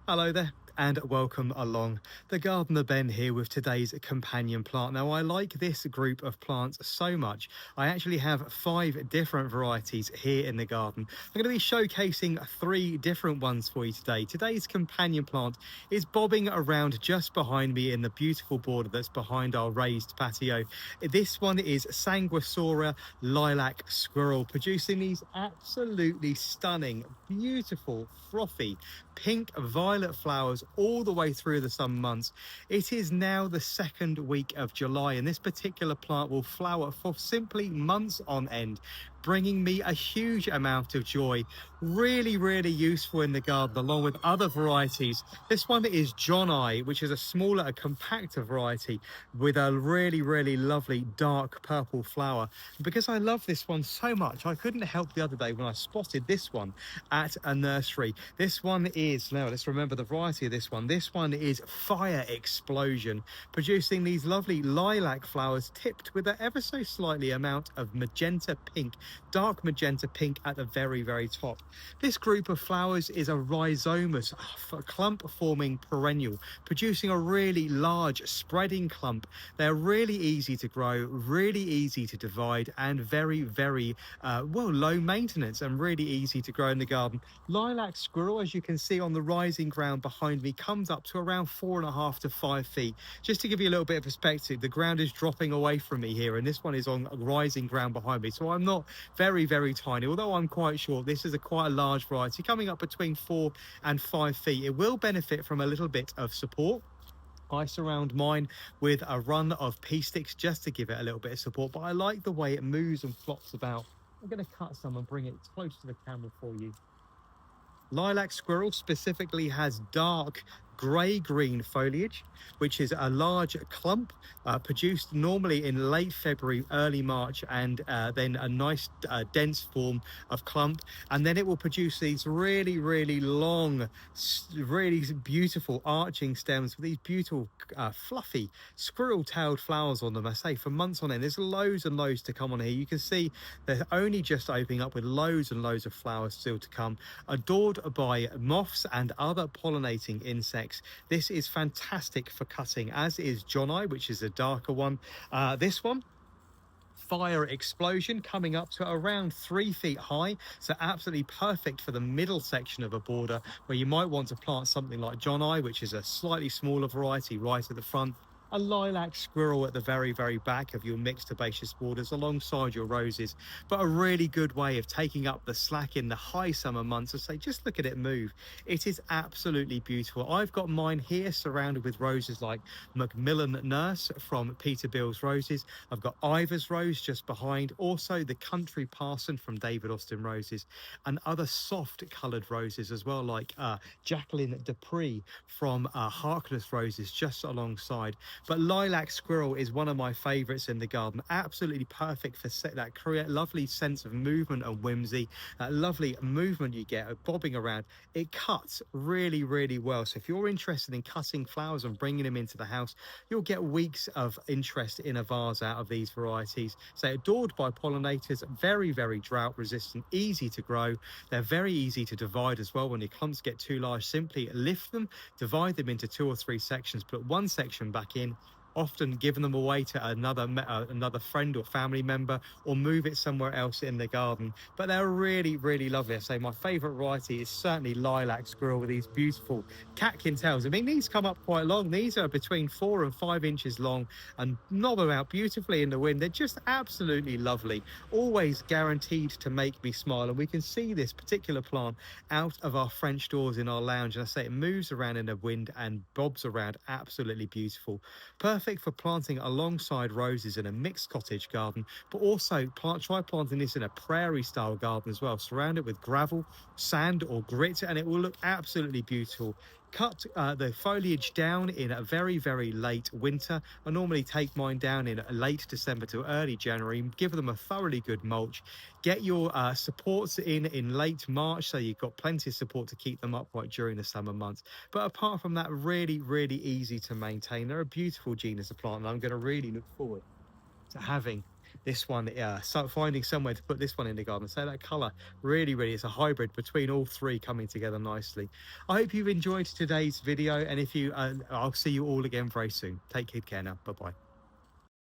Hello there and welcome along. The Gardener Ben here with today's companion plant. Now, I like this group of plants so much. I actually have 5 different varieties here in the garden. I'm going to be showcasing 3 different ones for you today. Today's companion plant is bobbing around just behind me in the beautiful border that's behind our raised patio. This one is Sanguisorba lilac squirrel, producing these absolutely stunning, beautiful, frothy, pink violet flowers all the way through the summer months. It is now the second week of July, and this particular plant will flower for simply months on end, bringing me a huge amount of joy. Really, really useful in the garden, along with other varieties. This one is Joni, which is a smaller, a compactor variety with a really, really lovely dark purple flower. Because I love this one so much, I couldn't help the other day when I spotted this one at a nursery. This one is, now let's remember the variety of this one. This one is Fire Explosion, producing these lovely lilac flowers tipped with an ever so slightly amount of magenta pink, dark magenta pink at the very, very top. This group of flowers is a rhizomous, clump forming perennial, producing a really large spreading clump. They're really easy to grow, really easy to divide, and very, very well, low maintenance and really easy to grow in the garden. Lilac squirrel, as you can see on the rising ground behind me, comes up to around 4.5 to 5 feet. Just to give you a little bit of perspective, the ground is dropping away from me here, and this one is on rising ground behind me. So I'm not very, very tiny, although I'm quite short. This is quite a large variety, coming up between 4 and 5 feet. It will benefit from a little bit of support. I surround mine with a run of pea sticks just to give it a little bit of support, but I like the way it moves and flops about. I'm going to cut some and bring it close to the camera for you. Lilac squirrel specifically has dark grey-green foliage, which is a large clump produced normally in late February, early March, and then a nice dense form of clump. And then it will produce these really, really long, really beautiful arching stems with these beautiful, fluffy, squirrel-tailed flowers on them. I say for months on end. There's loads and loads to come on here. You can see they're only just opening up with loads and loads of flowers still to come, adored by moths and other pollinating insects. This is fantastic for cutting, as is Joni, which is a darker one. This one, Fire Explosion, coming up to around 3 feet high, so absolutely perfect for the middle section of a border where you might want to plant something like Joni, which is a slightly smaller variety right at the front. A lilac squirrel at the very, very back of your mixed herbaceous borders alongside your roses, but a really good way of taking up the slack in the high summer months. To say, just look at it move. It is absolutely beautiful. I've got mine here surrounded with roses like Macmillan Nurse from Peterbilt's Roses. I've got Ivor's Rose just behind, also the Country Parson from David Austin Roses, and other soft coloured roses as well, like Jacqueline Dupree from Harkness Roses just alongside. But lilac squirrel is one of my favorites in the garden. Absolutely perfect for that create lovely sense of movement and whimsy, that lovely movement you get of bobbing around. It cuts really, really well. So if you're interested in cutting flowers and bringing them into the house, you'll get weeks of interest in a vase out of these varieties. So adored by pollinators, very, very drought resistant, easy to grow. They're very easy to divide as well. When your clumps get too large, simply lift them, divide them into 2 or 3 sections, put one section back in, often giving them away to another friend or family member, or move it somewhere else in the garden. But they're really, really lovely. I say my favorite variety is certainly lilac squirrel with these beautiful catkin tails. I mean, these come up quite long. These are between 4 and 5 inches long and knob them out beautifully in the wind. They're just absolutely lovely, always guaranteed to make me smile. And we can see this particular plant out of our French doors in our lounge, and I say it moves around in the wind and bobs around, absolutely beautiful. Perfect for planting alongside roses in a mixed cottage garden, but also try planting this in a prairie style garden as well. Surround it with gravel, sand or grit, and it will look absolutely beautiful. Cut the foliage down in a very, very late winter. I normally take mine down in late December to early January, give them a thoroughly good mulch. Get your supports in late March, so you've got plenty of support to keep them upright during the summer months. But apart from that, really, really easy to maintain. They're a beautiful genus of plant, and I'm going to really look forward to having this one, so finding somewhere to put this one in the garden. So that color really is a hybrid between all three coming together nicely. I hope you've enjoyed today's video, and if you I'll see you all again very soon. Take good care now. Bye bye.